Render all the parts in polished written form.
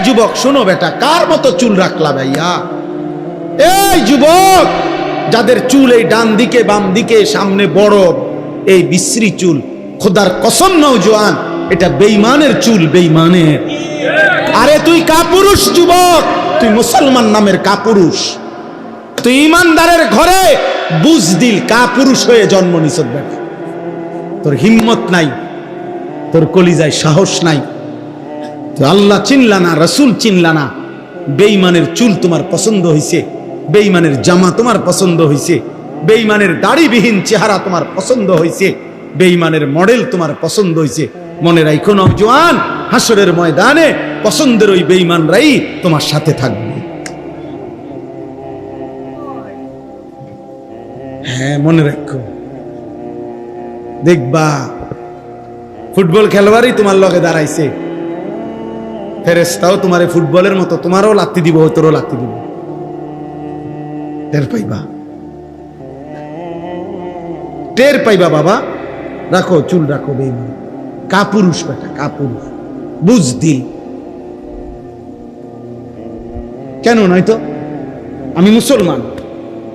যুবক শোনো বেটা, কার মতো চুল রাখলা ভাইয়া? এই যুবক, যাদের চুল এই ডান দিকে বাম দিকে সামনে বড়, এই বিশ্রী চুল, খোদার কসম নওজোয়ান, এটা বেঈমানের চুল, বেঈমানের। আরে তুই কাপুরুষ যুবক, তুই মুসলমান নামের কাপুরুষ, তুই ইমানদারের ঘরে বুজদিল কাপুরুষ হয়ে জন্ম নিছ বেটা। তোর হিম্মত নাই, তোর কলিজায় সাহস নাই, তুই আল্লাহ চিনলা না, রসুল চিনলা না। বেঈমানের চুল তোমার পছন্দ হইছে, বেঈমানের জামা তোমার পছন্দ হইছে, বেঈমানের দাড়িবিহীন চেহারা তোমার পছন্দ হইছে, বেঈমানের মডেল তোমার পছন্দ হইছে। মনে রাখো নওজোয়ান, হাসরের ময়দানে পছন্দের ওই বেঈমানরাই তোমার সাথে থাকবে। হ্যাঁ, মনে রাখো। দেখবা ফুটবল খেলোয়াড়ই তোমার লগে দাঁড়াইছে, ফেরেশতাও তোমার ফুটবলের মতো তোমারও লাত্তি দিব, তোরও লাত্তি দিব, টের পাইবা, টের পাইবা বাবা। রাখো চুল রাখো, বেঈমান কাপুরুষ বেটা, কাপুরুষ বুঝদিল। কেন নয়তো? আমি মুসলমান,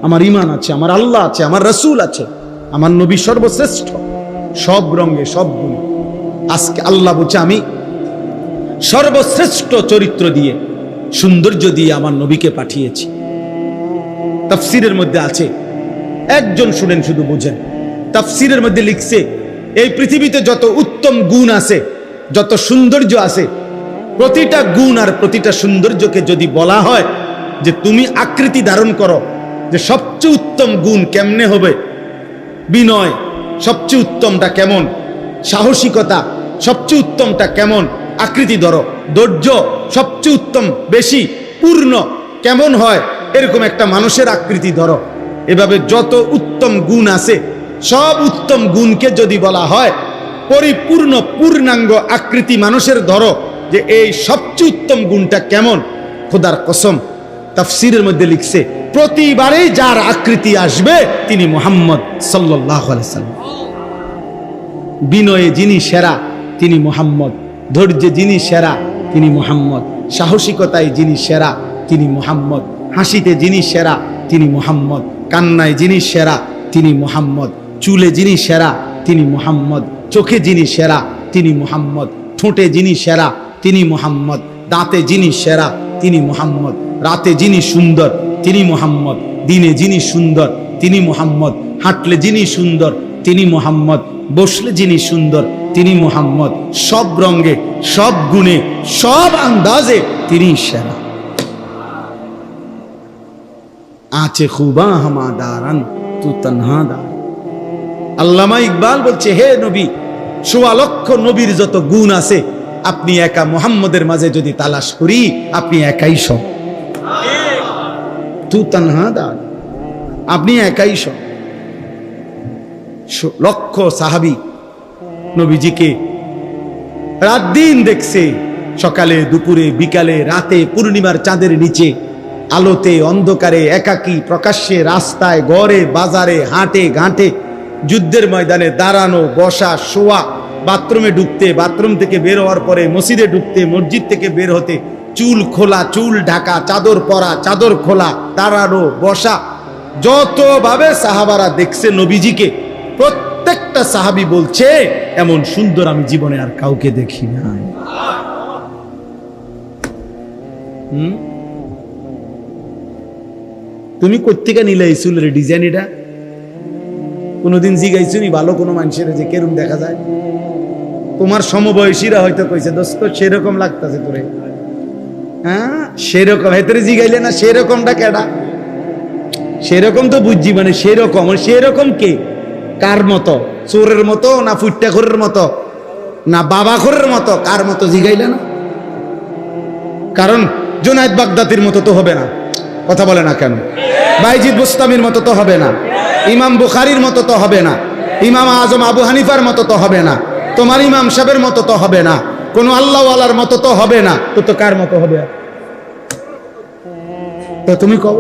আমার ঈমান আছে, আমার আল্লাহ আছে, আমার রাসূল আছে, আমার নবী সর্বশ্রেষ্ঠ, সব রঙে সব গুণে। আজকে আল্লাহ বলছে আমি সর্বশ্রেষ্ঠ চরিত্র দিয়ে, সৌন্দর্য দিয়ে আমার নবীকে পাঠিয়েছি। তাফসীরের মধ্যে আছে, একজন শুনেন শুধু বুঝেন, তাফসীরের মধ্যে লিখছে এই পৃথিবীতে যত উত্তম গুণ আছে, যত সৌন্দর্য আছে, প্রতিটা গুণ আর প্রতিটা সৌন্দর্যকে যদি বলা হয় যে তুমি আকৃতি ধারণ করো, যে সবচেয়ে উত্তম গুণ কেমনে হবে, বিনয় সবচেয়ে উত্তমটা কেমন, সাহসিকতা সবচেয়ে উত্তমটা কেমন, আকৃতি ধরো, ধৈর্য সবচেয়ে উত্তম বেশি পূর্ণ কেমন হয়, এরকম একটা মানুষের আকৃতি ধরো। এভাবে যত উত্তম গুণ আছে, সব উত্তম গুণকে যদি বলা হয় পরিপূর্ণ পূর্ণাঙ্গ আকৃতি মানুষের ধরো, যে এই সবচেয়ে উত্তম গুণটা কেমন, খোদার কসম তাফসীরের মধ্যে লিখছে প্রতিবারেই যার আকৃতি আসবে তিনি মুহাম্মদ সাল্লাল্লাহু আলাইহি সাল্লাম। বিনয়ে যিনি সেরা তিনি মুহাম্মদ, ধৈর্যে যিনি সেরা তিনি মুহাম্মদ, সাহসিকতায় যিনি সেরা তিনি মুহাম্মদ, হাসিতে যিনি সেরা তিনি মুহাম্মদ, কান্নায় যিনি সেরা তিনি মুহাম্মদ, চুলে যিনি সেরা তিনি মুহাম্মদ, চোখে যিনি সেরা তিনি মুহাম্মদ, ঠোঁটে যিনি সেরা তিনি মুহাম্মদ, দাঁতে যিনি সেরা তিনি মুহাম্মদ, রাতে যিনি সুন্দর তিনি মুহাম্মদ, দিনে যিনি সুন্দর তিনি মুহাম্মদ, হাঁটলে যিনি সুন্দর তিনি মুহাম্মদ, বসলে যিনি সুন্দর তিনি মুহাম্মদ, সব রঙে সব গুণে সব আন্দাজে তিনি সেরা। আচে খুবা হামা দারান তু তনহা দার। আল্লামা ইকবাল বলছে, হে নবী, ১৬ লক্ষ নবীর যত গুণ আছে, আপনি একা মুহাম্মদের মাঝে যদি তালাশ করি, আপনি একাই সব। তু তনহা দার, আপনি একাই সব। লক্ষ সাহাবী নবীজিকে রাত দিন দেখছে, সকালে দুপুরে বিকালে রাতে, পূর্ণিমার চাঁদের নিচে, আলোতে অন্ধকারে, একাকী প্রকাশ্যে, রাস্তায় ঘরে বাজারে, হাটে ঘাটে, যুদ্ধের ময়দানে, দাঁড়ানো বসা শোয়া, বাথরুমে ঢুকতে, বাথরুম থেকে বের হওয়ার পরে মসজিদে ঢুকতে, মসজিদ থেকে বের হতে, চুল খোলা চুল ঢাকা, চাদর পরা চাদর খোলা, দাঁড়ানো বসা, যতভাবে সাহাবারা দেখছে নবীজিকে, প্রত্যেকটা সাহাবী বলছে এমন সুন্দর আমি জীবনে আর কাউকে দেখি নাই। তুমি কোত্থেকে নিলে এই চুলের ডিজাইন? এটা কোনোদিন জিগাইছো নি ভালো কোনো মানুষের যে কেরম দেখা যায়? তোমার সমবয়সীরা হয়তো কইছে, দোস্ত সেরকম লাগতেছে তোরে। হ্যাঁ, সেরকম হেতরে জিগাইলে না, সেরকমটা কেডা? সেরকম তো বুঝছি, মানে সেরকম, সেরকম কে, কার মতো? চোরের মতো না ফুট্টাখোরের মতো না বাবাখোরের মতো? কার মতো জিগাইলে না? কারণ জুনায়েদ বাগদাদির মতো তো হবে না, কথা বলে না কেন? বাইজিদ বুস্তামির মতো তো হবে না, ইমাম বুখারীর মতো তো হবে না, ইমাম আজম আবু হানিফার মতো তো হবে না, তোমার ইমাম সাহেবের মতো তো হবে না, কোন আল্লাহওয়ালার মতো তো হবে না। তো কার মতো হবে? তো তুমি কও,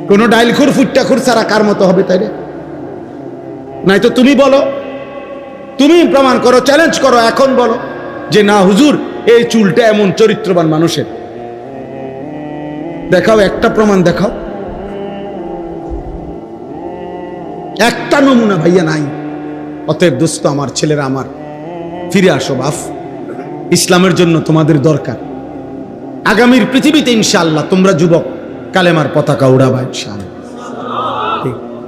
কোন ডাইলখুর ফুট্টাখুর ছাড়া কার মতো হবে? তাই নাই তো তুমি বলো, তুমি প্রমাণ করো, চ্যালেঞ্জ করো, এখন বলো যে না হুজুর এই চুলটা এমন চরিত্রবান মানুষের? দেখাও, একটা প্রমাণ দেখাও, একটা নমুনা ভাইয়া নাই। অতএব দোস্ত আমার, ছেলেরা আমার, ফিরে আসো বাপ। ইসলামের জন্য তোমাদের দরকার। আগামীর পৃথিবীতে ইনশাআল্লাহ তোমরা যুবক কালেমার পতাকা উড়াবা ইনশাআল্লাহ।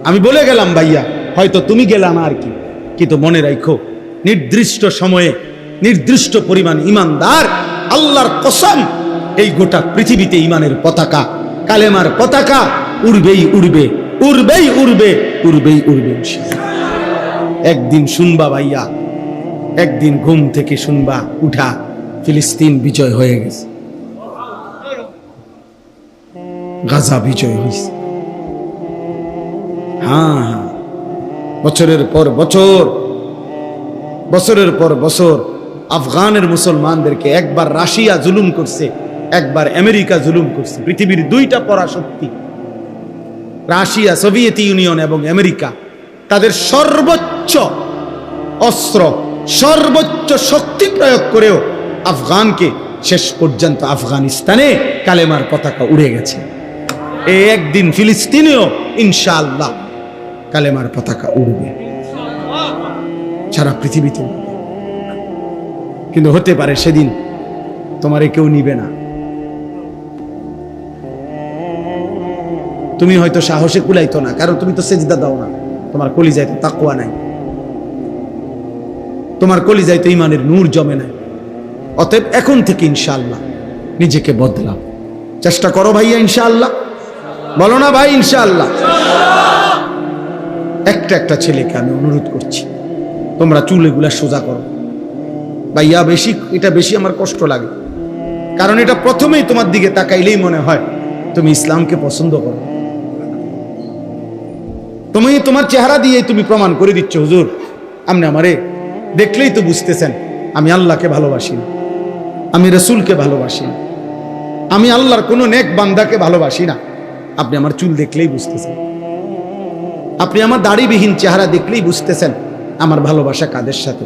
আমি বলে গেলাম ভাইয়া, হয়তো তুমি গেলা না আর কি, কিন্তু মনে রাখো নির্দিষ্ট সময়ে নির্দিষ্ট পরিমাণ ইমানদার, আল্লাহর কসম, এই গোটা পৃথিবীতে ইমানের পতাকা, কালেমার পতাকা উড়বেই উড়বে, উড়বেই উড়বে, উড়বেই উড়বে ইনশাআল্লাহ। একদিন শুনবা ভাইয়া, একদিন ঘুম থেকে শুনবা উঠা ফিলিস্তিন বিজয় হয়ে গেছে, গাজা বিজয় হয়েছে। হ্যাঁ, বছরের পর বছর, বছরের পর বছর আফগানের মুসলমানদেরকে একবার রাশিয়া জুলুম করছে, একবার আমেরিকা জুলুম করছে। পৃথিবীর দুইটা পরাশক্তি, রাশিয়া, সোভিয়েত ইউনিয়ন এবং আমেরিকা, তাদের সর্বোচ্চ অস্ত্র, সর্বোচ্চ শক্তি প্রয়োগ করেও আফগানকে শেষ পর্যন্ত আফগানিস্তানে কালেমার পতাকা উড়ে গেছে। এই একদিন ফিলিস্তিনেও ইনশাআল্লাহ কালেমার পতাকা উড়বে সারা পৃথিবীতে। কিন্তু হতে পারে সেদিন তোমারে কেউ নিবে না। তুমি হয়তো সাহসে কুলাইতো না, কারণ তুমি তো সেজদা দাও না, তোমার কলিজায় তো তাকওয়া নাই, তোমার কলিজায় তো ঈমানের নূর জমে নাই। অতএব এখন থেকে ইনশাআল্লাহ নিজেকে বদলাও, চেষ্টা করো ভাইয়া ইনশাআল্লাহ। বলো না ভাই ইনশাআল্লাহ। একটা একটা ছেলেকে আমি অনুরোধ করছি, তোমরা চুল এগুলা সোজা করো ভাইয়া। এটা বেশি আমার কষ্ট লাগে, কারণ এটা প্রথমেই তোমার দিকে তাকাইলেই মনে হয় তুমি ইসলামকে পছন্দ করো। তুমি তোমার চেহারা দিয়ে তুমি প্রমাণ করে দিচ্ছ, হুজুর আপনি আমারে দেখলেই তো বুঝতেছেন আমি আল্লাহকে ভালোবাসি না, আমি রসুলকে ভালোবাসি না, আমি আল্লাহর কোনো নেক বান্দাকে ভালোবাসি না। আপনি আমার চুল দেখলেই বুঝতেছেন, আপনি আমার দাড়িবিহীন চেহারা দেখলেই বুঝতেছেন আমার ভালোবাসা কাদের সাথে।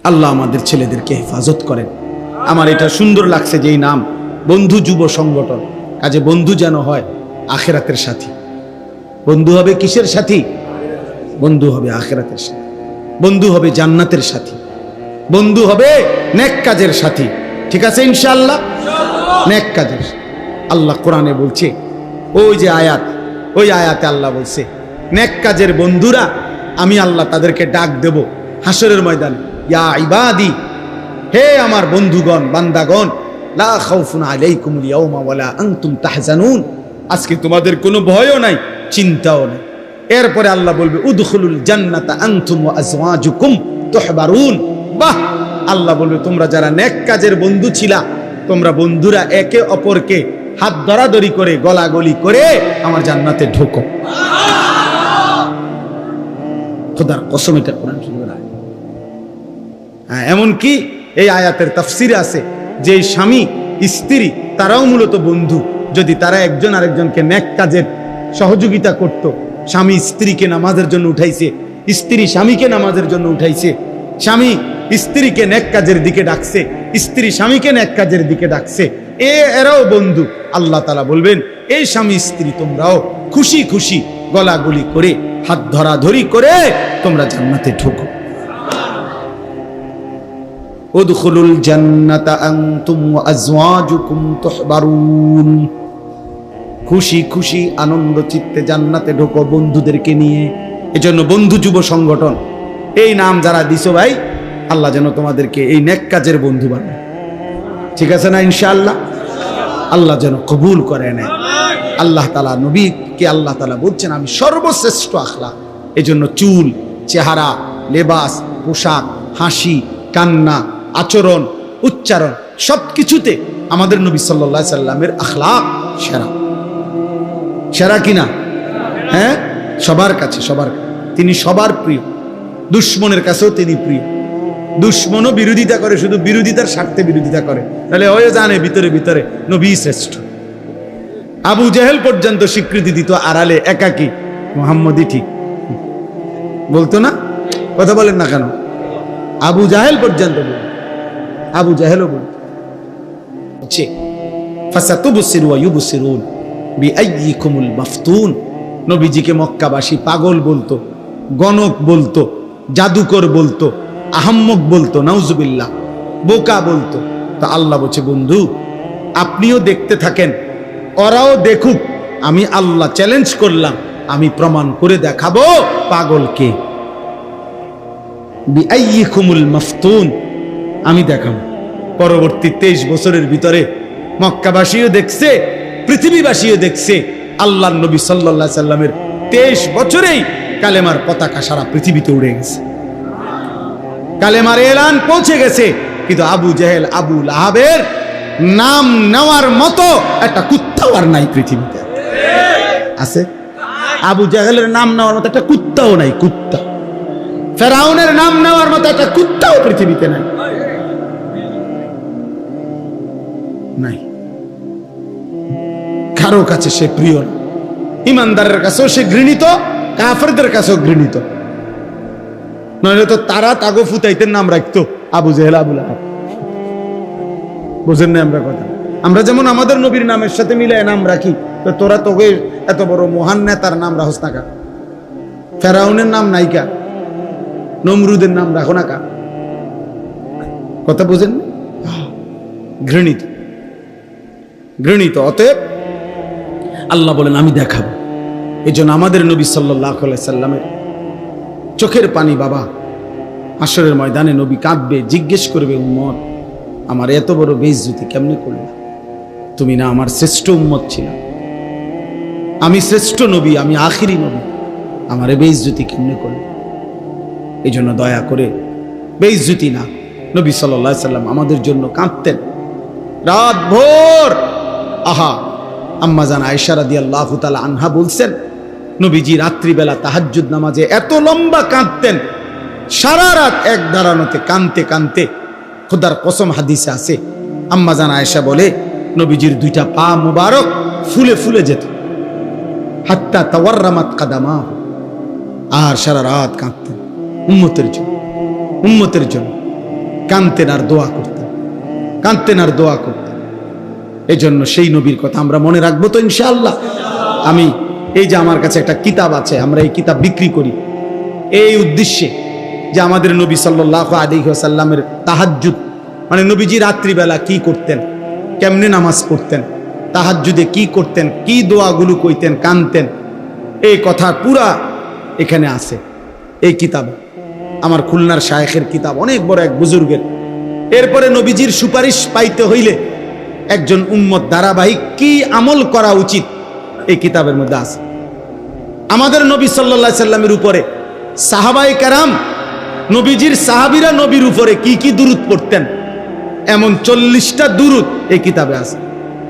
আল্লাহ আমাদের ছেলেদেরকে হেফাজত করেন। আমার এটা সুন্দর লাগছে যে এই নাম বন্ধু যুব সংগঠন, কাজে বন্ধু যেন হয় আখিরাতের সাথী। বন্ধু হবে কিসের সাথী? বন্ধু হবে আখিরাতের সাথী, বন্ধু হবে জান্নাতের সাথী, বন্ধু হবে নেক কাজের সাথী। ঠিক আছে ইনশাআল্লাহ, নেক কাজের। আল্লাহ কোরআনে বলছে, ওই যে আয়াত, ওই আয়াতে আল্লাহ বলছে নেক কাজের বন্ধুরা আমি আল্লাহ তাদেরকে ডাক দেব হাসরের ময়দানে, ইয়া ইবাদি, হে আমার বন্ধুগণ, বান্দাগণ, লা খাউফুন আলাইকুমুল ইয়াওমা ওয়ালা আনতুম তাহজানুন, আজকে তোমাদের কোনো ভয়ও নাই, চিন্তাও নাই। এরপরে আল্লাহ বলবে উদখুলুল জান্নাতা আনতুম ওয়া আজওয়াজুকুম তুহবারুন। বাহ, আল্লাহ বলবে তোমরা যারা নেক কাজের বন্ধু ছিলা, তোমরা বন্ধুরা একে অপরকে হাত ধরাধরি করে গলাগলি করে আমার জান্নাতে ঢোকো। খোদার কসম, এটা কোরআন শরীফের আয়াত। হ্যাঁ, এমনকি এই আয়াতের তাফসিরে আছে যে স্বামী স্ত্রী তারাও মূলত বন্ধু, যদি তারা একজন আরেকজনকে নেক কাজের সহযোগিতা করত। স্বামী স্ত্রীকে নামাজের জন্য উঠাইছে, স্ত্রী স্বামীকে নামাজের জন্য উঠাইছে, স্বামী স্ত্রীকে নেক কাজের দিকে ডাকছে, স্ত্রী স্বামীকে নেক কাজের দিকে ডাকছে, এরাও বন্ধু। আল্লাহ তাআলা বলবেন এই স্বামী স্ত্রী তোমরাও খুশি খুশি গলাগলি করে হাত ধরাধরি করে তোমরা জান্নাতে ঢোকো। উদখুলুল জান্নাতা আনতুম ওয়া আজওয়াজুকুম তুহবারুন, খুশি খুশি আনন্দ চিত্তে জান্নাতে ঢোকো বন্ধুদেরকে নিয়ে। এজন্য বন্ধু যুব সংগঠন এই নাম যারা দিছো ভাই, আল্লাহ যেন তোমাদেরকে এই নেক কাজের বন্ধু বানায়। ঠিক আছে না ইনশাআল্লাহ? আল্লাহ যেন কবুল করে নেয়। আল্লাহ তাআলা নবীকে আল্লাহ তাআলা বলছেন আমি সর্বশ্রেষ্ঠ আখলাক। এজন্য চুল, চেহারা, লেবাস, পোশাক, হাসি, কান্না, আচরণ, উচ্চারণ সবকিছুতে আমাদের নবী সাল্লাল্লাহু আলাইহি সাল্লামের আখলাক সেরা। সেরা কিনা? হ্যাঁ, সবার কাছে, সবার তিনি সবার প্রিয়। দুশ্মনের কাছেও তিনি প্রিয়। দুশ্মনও বিরোধিতা করে, শুধু বিরোধিতার স্বার্থে বিরোধিতা করে, তাহলে ওই জানে ভিতরে ভিতরে নবী শ্রেষ্ঠ। আবু জেহেল পর্যন্ত স্বীকৃতি দিত আড়ালে একাকী মুহাম্মদই ঠিক বলতো না? কথা বলেন না কেন? আবু জাহেল পর্যন্ত বলল, আবু জাহেলও বলছে ফাসাতুবসিরু ওয়া ইউবসিরুন বিআইয়িকুমুল মাফতুন। নবীজিকে মক্কাবাসী পাগল বলতো, গণক বলতো, জাদুকর বলতো, আহাম্মক বলতো, নাউজুবিল্লাহ, বোকা বলতো। তা আল্লাহ বলছে, বন্ধু আপনিও দেখতে থাকেন, ওরাও দেখুক, আমি আল্লাহ চ্যালেঞ্জ করলাম, আমি প্রমাণ করে দেখাবো পাগলকে। বিআইয়িকুমুল মাফতুন, আমি দেখাবো। পরবর্তী 23 বছরের ভিতরে মক্কাবাসীও দেখছে, পৃথিবীবাসীও দেখছে, আল্লাহর নবী সাল্লাল্লাহু আলাইহি সাল্লামের 23 বছরেই কালেমার পতাকা সারা পৃথিবীতে উড়ে গেছে, কালেমার এলান পৌঁছে গেছে। কিন্তু আবু জেহেল, আবু লাহাবের নাম নেওয়ার মতো একটা কুত্তাও আর নাই পৃথিবীতে। আছে? আবু জেহেলের নাম নেওয়ার মতো একটা কুত্তাও নাই, কুত্তা। ফেরাউনের নাম নেওয়ার মতো একটা কুত্তাও পৃথিবীতে নাই, নাই। কারো কাছে সে প্রিয় না, ইমানদারের কাছেও সে ঘৃণিত, কাফেরদের কাছেও ঘৃণিত। নইলে তো তারা তাগো ফুতাইতের নাম রাখতো আবু জেহেল, আবু লাহাব। বুঝেন না আমরা কথা? আমরা যেমন আমাদের নবীর নামের সাথে মিলায় নাম রাখি, তো তোরা তোকে এত বড় মহান নেতার নাম রাখস না কা? ফেরাউনের নাম নাইকা, নমরুদের নাম রাখো না কা? কথা বুঝেন না? ঘৃণিত, ঘৃণিত। অতএব আল্লাহ বলেন আমি দেখাবো। এই জন্য আমাদের নবী সাল্লাল্লাহু আলাইহি সাল্লামের চোখের পানি, বাবা হাশরের ময়দানে নবী কাঁদবে, জিজ্ঞেস করবে, উম্মত আমার এত বড় বেইজ্জতি কেমনে করলে? তুমি না আমার শ্রেষ্ঠ উম্মত ছিল, আমি শ্রেষ্ঠ নবী, আমি আখিরি নবী, আমার বেইজ্জতি কেমনে করলে? এই জন্য দয়া করে বেইজ্জতি না। নবী সাল্লাল্লাহু আলাইহি সাল্লাম আমাদের জন্য কাঁদতেন রাত ভোর। আহা, আম্মা জান আয়েশা রাদিয়াল্লাহু তাআলা আনহা বলছেন, নবীজি রাত্রিবেলা তাহাজ্জুদ নামাজে এত লম্বা কাঁদতেন, সারা রাত এক দাঁড়ানোতে কাঁদতে কাঁদতে, খোদার কসম হাদিসে আছে, আম্মা জান আয়েশা বলে নবীজির দুইটা পা মুবারক ফুলে ফুলে যেত, হাত্তা তাওয়াররামাত কাদামাহু। আর সারা রাত কাঁদতেন উম্মতের জন্য, উম্মতের জন্য কাঁদতেন আর দোয়া করতেন, কাঁদতেন আর দোয়া করতেন। এই জন্য সেই নবীর কথা আমরা মনে রাখবো তো ইনশাআল্লাহ। আমি এই যে আমার কাছে একটা কিতাব আছে, আমরা এই কিতাব বিক্রি করি এই উদ্দেশ্যে যে আমাদের নবী সাল্লাল্লাহু আলাইহি ওয়াসাল্লামের তাহাজ্জুদ, মানে নবীজি রাত্রিবেলা কি করতেন, কেমনে নামাজ পড়তেন, তাহাজ্জুদে কি করতেন, কি দোয়াগুলো কইতেন, কানতেন, এই কথা পুরা এখানে আছে এই কিতাব। আমার খুলনার শায়েখের কিতাব, অনেক বড় এক বুজুর্গের। এরপরে নবীজির সুপারিশ পাইতে হইলে একজন উম্মত ধারাবাহিক কি আমল করা উচিত এই কিতাবের মধ্যে আছে। আমাদের নবী সাল্লাল্লাহু আলাইহি সাল্লামের উপরে সাহাবায়ে কেরাম, নবীজির সাহাবীরা নবীর উপরে কি কি দুরূদ পড়তেন, এমন 40টা দুরূদ এই কিতাবে আছে।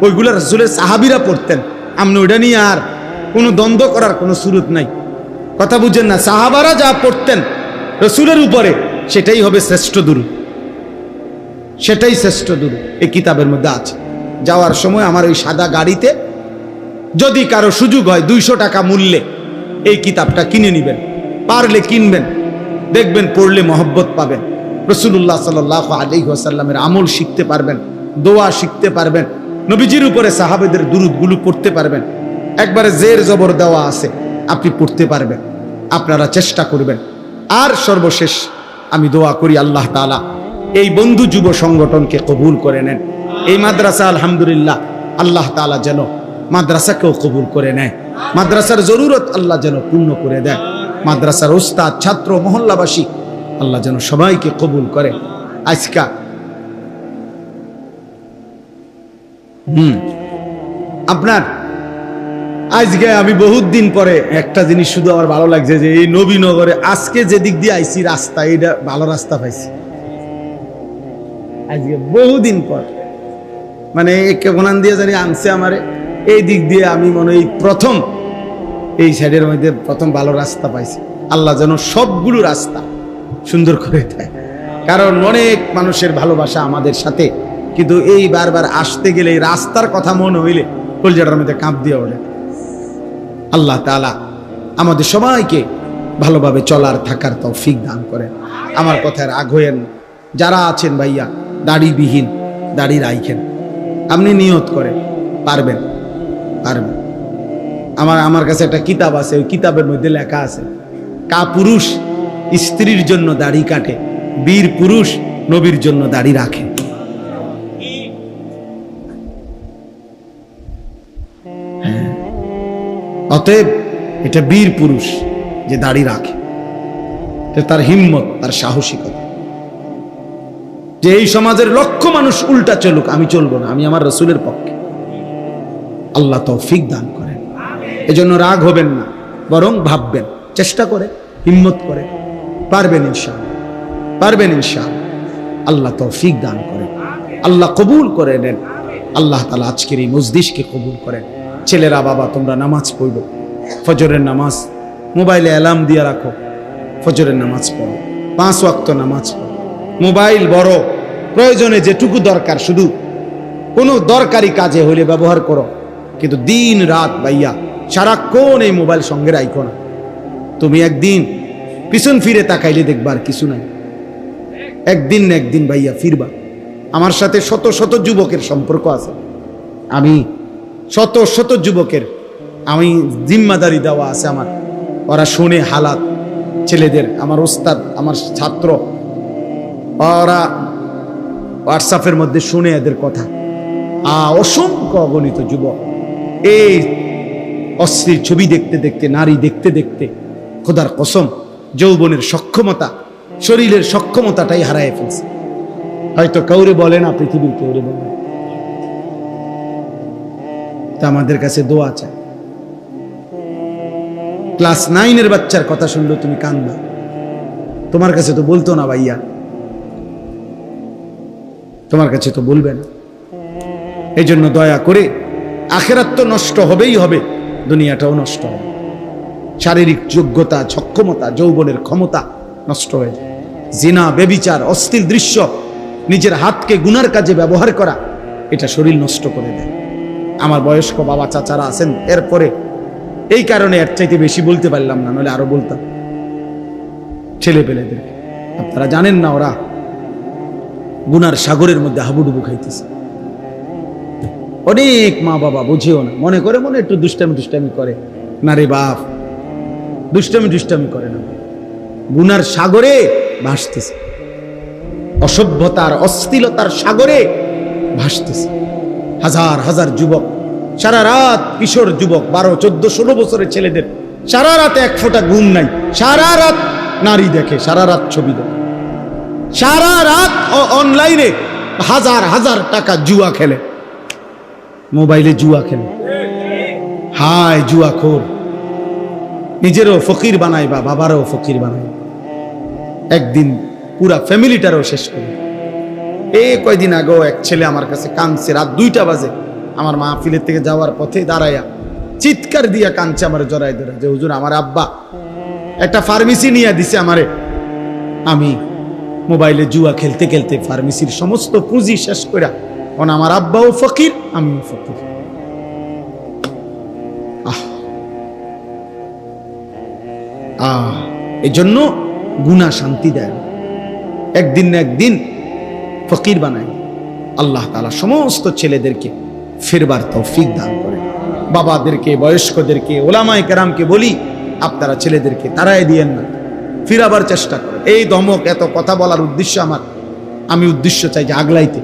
ওইগুলো রাসূলের সাহাবীরা পড়তেন। আমরা ওইটা নিয়ে আর কোনো দ্বন্দ্ব করার কোনো সুরত নাই। কথা বুঝেন না? সাহাবারা যা পড়তেন রাসূলের উপরে সেটাই হবে শ্রেষ্ঠ দুরূদ, সেটাই শ্রেষ্ঠ দুরূদ এই কিতাবের মধ্যে আছে। যাওয়ার সময় আমার ওই সাদা গাড়িতে যদি কারো সুযোগ হয় 200 টাকা মূল্যে এই কিতাবটা কিনে নেবেন, পারলে কিনবেন, দেখবেন পড়লে মহব্বত পাবেন, রাসূলুল্লাহ সাল্লাল্লাহু আলাইহি ওয়াসাল্লামের আমল শিখতে পারবেন, দোয়া শিখতে পারবেন, নবীজির উপরে সাহাবেদের দুরূদগুলো পড়তে পারবেন। একবারে জের জবর দেওয়া আছে, আপনি পড়তে পারবেন। আপনারা চেষ্টা করবেন। আর সর্বশেষ আমি দোয়া করি আল্লাহ তাআলা এই বন্ধু যুব সংগঠনকে কবুল করে নেন। এই মাদ্রাসা আলহামদুলিল্লাহ আল্লাহ তাআলা যেন মাদ্রাসাকেও কবুল করে নেয়, মাদ্রাসার জরুরত আল্লাহ যেন পূর্ণ করে দেয়, মাদ্রাসার ওস্তাদ, ছাত্র, মহল্লাবাসী আল্লাহ যেন সবাইকে কবুল করে। আজকা আপনার আজকে আমি বহুত দিন পরে একটা জিনিস শুধু আমার ভালো লাগছে যে এই নবীনগরে আজকে যে দিক দিয়ে আইছি রাস্তা, এটা ভালো রাস্তা পাইছি আজকে বহুদিন পর। মানে কেমন দিয়ে জানি আনছে আমারে এই দিক দিয়ে, আমি মনে হয় প্রথম এই সাইডের মধ্যে প্রথম ভালো রাস্তা পাইছি। আল্লাহ যেন সবগুলো রাস্তা সুন্দর করে দেয়, কারণ অনেক মানুষের ভালোবাসা আমাদের সাথে, কিন্তু এই বারবার আসতে গেলে এই রাস্তার কথা মনে হইলে কলজাটার মধ্যে কাঁপ দিয়ে ওঠে। আল্লাহ তাআলা আমাদের সবাইকে ভালোভাবে চলার থাকার তৌফিক দান করেন। আমার কথায় রাগ হইয়েন না। যারা আছেন ভাইয়া দাড়িবিহীন, দাড়ি রাইখেন, আপনি নিয়ত করেন পারবেন, পারবেন। আমার কাছে একটা কিতাব আছে, ওই কিতাবের মধ্যে লেখা আছে, কাপুরুষ স্ত্রীর জন্য দাড়ি কাটে, বীর পুরুষ নবীর জন্য দাড়ি রাখে। অতএব এটা বীর পুরুষ যে দাড়ি রাখে, তার হিম্মত, তার সাহসিকতা। যে এই সমাজের লক্ষ মানুষ উল্টা চলুক, আমি চলবো না, আমি আমার রসুলের পক্ষে। আল্লাহ তৌফিক দান করেন। এজন্য রাগ হবেন না, বরং ভাববেন, চেষ্টা করে, হিম্মত করে, পারবেন ইনশাআল্লাহ, পারবেন ইনশাআল্লাহ। আল্লাহ তৌফিক দান করেন, আল্লাহ কবুল করে নেন। আল্লাহ তাআলা আজকের এই মজলিসকে কবুল করেন। ছেলেরা, বাবা তোমরা নামাজ পড়ো, ফজরের নামাজ মোবাইলে অ্যালার্ম দিয়ে রাখো, ফজরের নামাজ পড়ো, 5 ওয়াক্ত নামাজ পড়ো। মোবাইল বড়, প্রয়োজনে যেটুকু দরকার শুধু কোনো দরকারি কাজে হলে ব্যবহার করো, কিন্তু দিন রাত ভাইয়া সারাক্ষণ এই মোবাইল সঙ্গে রাখো না। তুমি একদিন পিছন ফিরে তাকাইলে দেখবা আর কিছু নাই। একদিন না একদিন ভাইয়া ফিরবা। আমার সাথে শত শত যুবকের সম্পর্ক আছে, আমি শত শত যুবকের আমি জিম্মাদারি দেওয়া আছে আমার। ওরা শুনে হালাত ছেলেদের, আমার ওস্তাদ, আমার ছাত্র, ওরা হোয়াটসঅ্যাপের মধ্যে শুনে এদের কথা। অসংখ্য অগণিত যুবক এই অশ্লীল ছবি দেখতে দেখতে, নারী দেখতে দেখতে খোদার কসম যৌবনের সক্ষমতা, শরীরের সক্ষমতাটাই হারায় ফেলছে। হয়তো কাউরে বলে না, পৃথিবীর কেউরে বলে না। তা আমাদের কাছে দোয়া চাই। ক্লাস 9-এর বাচ্চার কথা শুনলো তুমি কান্দা, তোমার কাছে তো বলতো না ভাইয়া, তোমার কাছে তো বলবে না। এই জন্য দয়া করে, আখেরাত তো নষ্ট হবেই হবে, দুনিয়াটাও নষ্ট হবে। শারীরিক যোগ্যতা, সক্ষমতা, যৌবনের ক্ষমতা নষ্ট হয়ে যায়। জিনা, বেবিচার, অশ্লীল দৃশ্য, নিজের হাতকে গুনার কাজে ব্যবহার করা, এটা শরীর নষ্ট করে দেয়। আমার বয়স্ক বাবা চাচারা আছেন, এরপরে এই কারণে এর চাইতে বেশি বলতে পারলাম না, নইলে আরো বলতাম ছেলে পেলেদেরকে। আপনারা জানেন না, ওরা গুনার সাগরের মধ্যে হাবুডুবু খাইতেছে। অনেক মা বাবা বুঝেও না, মনে করে মনে একটু দুষ্টামি করে না রে বাপ, দুষ্টামি করে না, গুনার সাগরে ভাসতেছে, অসভ্যতার অশ্লীলতার সাগরে ভাসতেছে। হাজার হাজার যুবক সারা রাত, কিশোর যুবক 12, 14, 16 বছরের ছেলেদের সারা রাতে এক ফোঁটা ঘুম নাই, সারা রাত নারী দেখে, সারা রাত ছবি দেখে, সারা রাত অনলাইনে হাজার হাজার টাকা জুয়া খেলে, মোবাইলে জুয়া খেলে। হায় জুয়াখোর, নিজেরও ফকির বানায় বা বাবারও ফকির বানায়, একদিন পুরা ফ্যামিলিটারও শেষ করে। এই কয়দিন আগেও এক ছেলে আমার কাছে কাঁদছে, রাত 2টা বাজে, আমার মাহফিলের থেকে যাওয়ার পথে দাঁড়াইয়া চিৎকার দিয়া কাঁদছে, আমার জড়াই ধরে, যে হুজুর আমার আব্বা একটা ফার্মেসি নিয়ে দিছে আমারে, আমি মোবাইলে জুয়া খেলতে খেলতে ফার্মেসির সমস্ত পুঁজি শেষ করে, কারণ আমার আব্বাও ফকির, আমিও ফকির। এই জন্য গুনাহ শান্তি দেয়, একদিন না একদিন ফকির বানায়। আল্লাহ তাআলা সমস্ত ছেলেদেরকে ফিরবার তৌফিক দান করে। বাবাদেরকে, বয়স্কদেরকে, ওলামায়ে কেরামকে বলি, আপনারা ছেলেদেরকে তাড়ায় দিয়েন না, ফিরাবার চেষ্টা করেন। এই ধমক, এত কথা বলার উদ্দেশ্য আমার, আমি উদ্দেশ্য চাই যে আগলাইতে,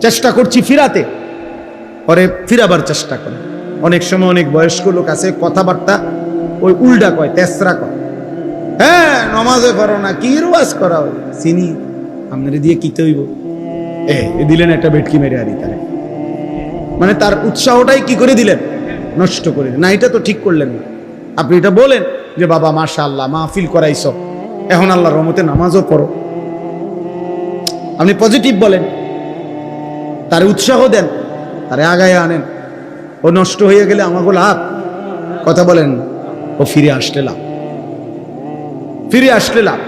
চেষ্টা করছি ফিরাতে, পরে ফিরাবার চেষ্টা করেন। অনেক সময় অনেক বয়স্ক লোক আছে, কথাবার্তা ওই উল্টা কয়, তেসরা কয়, হ্যাঁ নমাজে পারো না, কি রোয়াজ করা হয়, চিনি আপনারা দিয়ে কি হইব, দিলেন একটা ভেটকি মেরে আরি তারে, মানে তার উৎসাহটাই কি করে দিলেন, নষ্ট করে না। এটা তো ঠিক করলেন না। আপনি এটা বলেন যে বাবা মাশাআল্লাহ মাহফিল করাইছ, এখন আল্লাহর রহমতে নামাজও পড়ো, আপনি পজিটিভ বলেন, তার উৎসাহ দেন, তারে আগায় আনেন। ও নষ্ট হয়ে গেলে আমাকে লাভ, কথা বলেন, ও ফিরে আসলে লাভ, ফিরে আসলে লাভ।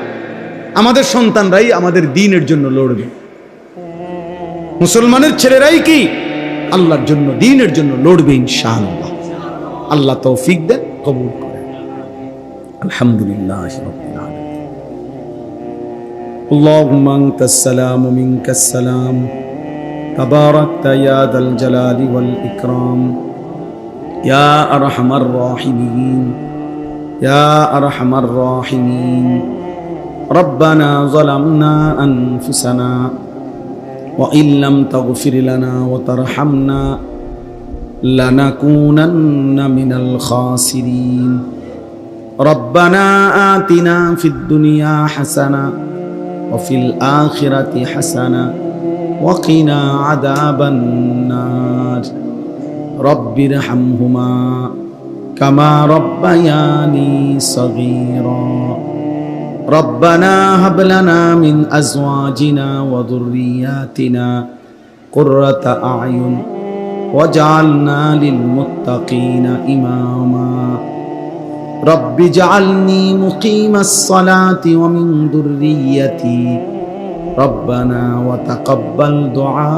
আমাদের সন্তানরাই আমাদের দ্বীনের জন্য লড়বে, মুসলমানের ছেলেরাই কি আল্লাহর জন্য, দ্বীনের জন্য লড়বে ইনশাআল্লাহ। আল্লাহ তৌফিক দেন, কবুল করেন। আলহামদুলিল্লাহি রাব্বিল আলামিন। আল্লাহুম্মা আনতাস সালাম ওয়া মিনকাস সালাম তাবারাকতা ইয়া যাল জালালি ওয়াল ইকরাম ইয়া আরহামার রাহিমিন ইয়া আরহামার রাহিমিন। রব্বানা যালামনা আনফুসানা ওয়া ইল্লাম তাগফির লানা ওয়া তারহামনা লানাকুনান্না মিনাল খাসিরিন। রব্বানা আতিনা ফিদ দুনিয়া হাসানা ওয়া ফিল আখিরাতি হাসানা ওয়া কিনা আযাবান নার। রব্বিরহামহুমা কামা রব্বায়ানি সগীরা। রব্বানা হাব লানা মিন আজওয়াজিনা ওয়া যুররিয়াতিনা কুররাতা আ'য়ুন ওয়াজআলনা লিল মুত্তাকিনা ইমামা। রব্বি জাআলনি মুকিমাস সালাতি ওয়া মিন যুররিয়্যাতি রব্বানা ওয়া তাকাব্বাল দুআ।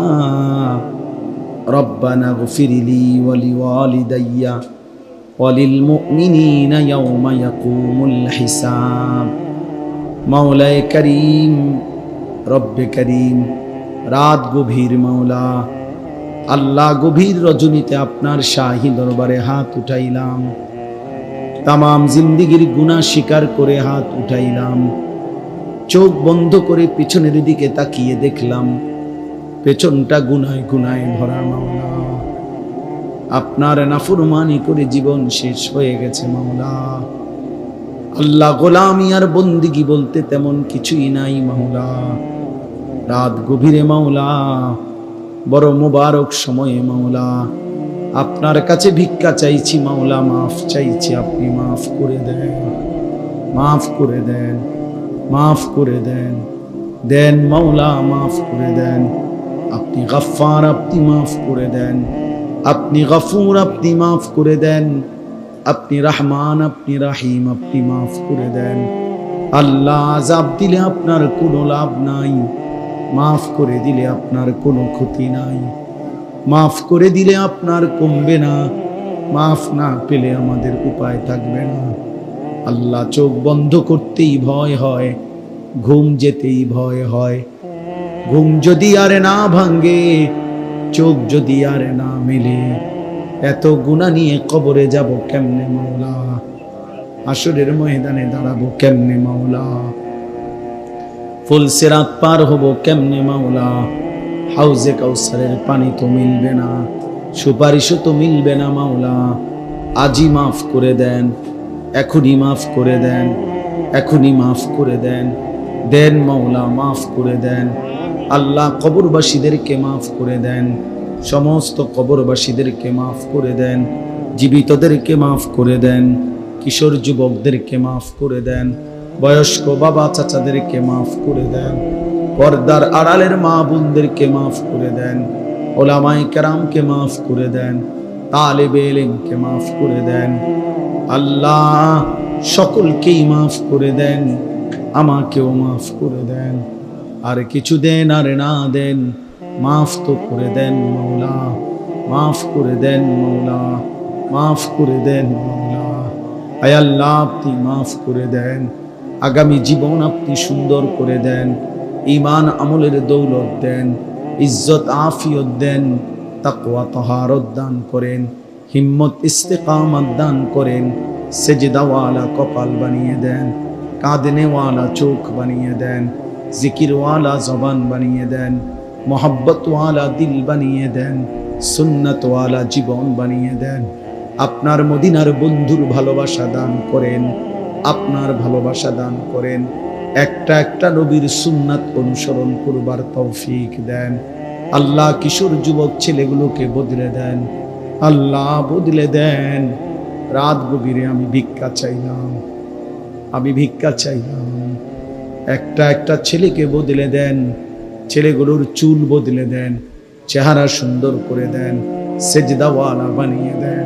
রব্বানা ইগফিরলি ওয়া লিওয়ালিদাইয়া ওয়া লিল মুমিনিনা ইয়াওমা ইয়াকুমুল হিসাব। মাওলায়ে করিম, রব্বে করিম, রাত গভীর মাওলা আল্লাহ, গভীর রজনীতে আপনার শাহী দরবারে হাত উঠাইলাম। তামাম জিন্দিগির গুনাহ স্বীকার করে হাত উঠাইলাম। চোখ বন্ধ করে পিছনের দিকে তাকিয়ে দেখলাম পেছনটা গুনায় গুনায় ভরা মাওলা। আপনার নাফরমানি করে জীবন শেষ হয়ে গেছে মাওলা। আল্লাহ, গোলামি আর বন্দিগি বলতে তেমন কিছুই নাই মাওলা। রাত গভীরে মাওলা, বড় মুবারক সময়ে মাওলা, আপনার কাছে ভিক্ষা চাইছি মাওলা, মাফ চাইছি, আপনি মাফ করে দেন, মাফ করে দেন, মাফ করে দেন, দেন মাওলা, মাফ করে দেন। আপনি গফফার, আপনি মাফ করে দেন। আপনি গফুর, আপনি মাফ করে দেন। আপনি রহমান, আপনি রাহিম, আপনি মাফ করে দেন। আল্লাহ, আযাব দিলে আপনার কোনো লাভ নাই, মাফ করে দিলে আপনার কোনো ক্ষতি নাই, মাফ করে দিলে আপনার কমবে না, মাফ না পেলে আমাদের উপায় থাকবে না। আল্লাহ, চোখ বন্ধ করতেই ভয় হয়, ঘুম যেতেই ভয় হয়। ঘুম যদি আর না ভাঙ্গে, চোখ যদি আর না মেলে, এত গুনাহ নিয়ে কবরে যাব কেমনে মাওলা? হাসরের ময়দানে দাঁড়াবো কেমনে মাওলা? ফুলসিরাত পার হব কেমনে মাওলা? হাউজে কাউসারের পানি তো মিলবে না, সুপারিশও তো মিলবে না মাওলা। আজই মাফ করে দেন, এখনই মাফ করে দেন, এখনই মাফ করে দেন, দেন মাওলা, মাফ করে দেন। আল্লাহ, কবরবাসীদেরকে মাফ করে দেন, সমস্ত কবরবাসীদেরকে মাফ করে দেন, জীবিতদেরকে মাফ করে দেন, কিশোর যুবকদেরকে মাফ করে দেন, বয়স্ক বাবা চাচাদেরকে মাফ করে দেন, পর্দার আড়ালের মা বোনদেরকে মাফ করে দেন, ওলামায়ে কেরামকে মাফ করে দেন, তালেবে ইলমকে মাফ করে দেন। আল্লাহ, সকলকেই মাফ করে দেন, আমাকেও মাফ করে দেন। আর কিছু দেন আর না দেন, মাফ তো করে দেন মাওলা, মাফ করে দেন মাওলা, মাফ করে দেন মাওলা। আয় আল্লাহ, আপনি মাফ করে দেন। আগামী জীবন আপনি সুন্দর করে দেন, ঈমান আমলের দৌলত দেন, ইজ্জত আফিয়ত দেন, তাকওয়া তাহারত দান করেন, হিম্মত ইস্তেকামত দান করেন, সেজদাওয়ালা কপাল বানিয়ে দেন, কাঁদনেওয়ালা চোখ বানিয়ে দেন, জিকিরওয়ালা জবান বানিয়ে দেন, মোহাব্বতওয়ালা দিল বানিয়ে দেন, সুন্নতওয়ালা জীবন বানিয়ে দেন। আপনার মদিনার বন্ধুর ভালোবাসা দান করেন, আপনার ভালোবাসা দান করেন। একটা একটা নবীর সুন্নাত অনুসরণ করবার তৌফিক দেন। আল্লাহ, কিশোর যুবক ছেলেগুলোকে বদলে দেন, আল্লাহ বদলে দেন। রাত গভীরে আমি ভিক্ষা চাইলাম, আমি ভিক্ষা চাইলাম। একটা একটা ছেলেকে বদলে দেন, ছেলেগুলোর চুল বদলে দেন, চেহারা সুন্দর করে দেন, সেজদাওয়ালা বানিয়ে দেন,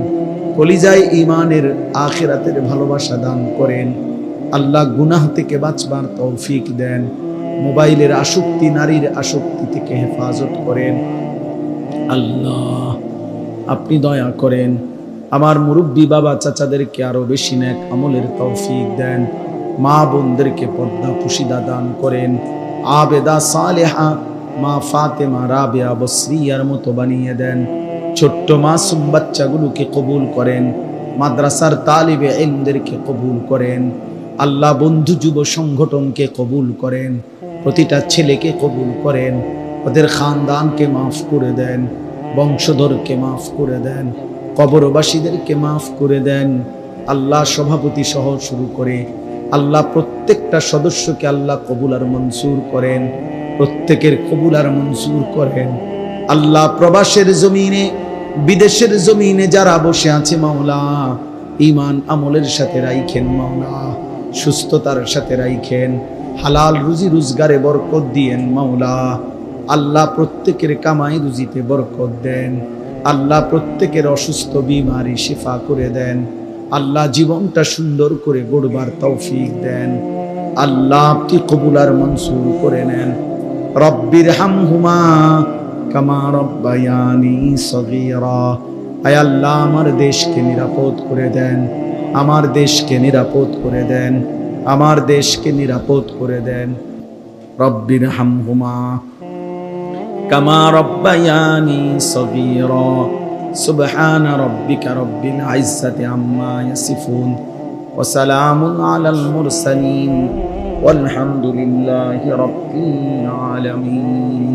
কলিজায় ঈমানের আখিরাতের ভালোবাসা দান করেন। আল্লাহ, গুনাহ থেকে বাঁচবার তৌফিক দেন, মোবাইলের আসক্তি, নারীর আসক্তি থেকে হেফাজত করেন। আল্লাহ, আপনি দয়া করেন, আমার মুরব্বী বাবা চাচাদেরকে আরো বেশি নেক আমলের তৌফিক দেন, মা বোনদেরকে পর্দা পুশিদা দান করেন, আবেদা সালেহা মা ফাতেমা রাবেয়া বসরিয়ার মতো বানিয়ে দেন। ছোট্ট মাসুম বাচ্চাগুলোকে কবুল করেন, মাদ্রাসার তালিবে ইলমদেরকে কবুল করেন। আল্লাহ বন্ধু যুব সংগঠনকে কবুল করেন, প্রতিটা ছেলেকে কবুল করেন, ওদের খানদানকে মাফ করে দেন, বংশধরকে মাফ করে দেন, কবরবাসীদেরকে মাফ করে দেন। আল্লাহ সভাপতি সহ শুরু করে আল্লাহ প্রত্যেকটা সদস্যকে আল্লাহ কবুল আর মনসুর করেন, প্রত্যেকের কবুল আর মনসুর করেন। আল্লাহ প্রবাসের জমিনে বিদেশের জমিনে যারা বসে আছে মাওলা, ঈমান আমলের সাথে রাইখেন মাওলা, সুস্থতার সাথে রাইখেন, হালাল রুজি রোজগারে বরকত দিয়েন মাওলা। আল্লাহ প্রত্যেকের কামাই রুজিতে বরকত দেন। আল্লাহ প্রত্যেকের অসুস্থ বিমারি শিফা করে দেন। আল্লাহ জীবনটা সুন্দর করে গড়বার তৌফিক দেন। আল্লাহ আপনি কবুল আর মনসুর করে নেন। রব্বির হামহুমা কামা রব্বায়ানি সগীরা। আয় আল্লাহ আমার দেশকে নিরাপদ করে দেন, আমার দেশকে নিরাপদ করে দেন, আমার দেশকে নিরাপদ করে দেন। রব্বির হামহুমা কামা রব্বায়ানি সগীরা। সুবহান রাব্বিকা রব্বিল ইজ্জাতি আম্মা ইয়াসিফুন ওয়া সালামুন আলাল মুরসালিন ওয়ালহামদুলিল্লাহি রাব্বিল আলামিন।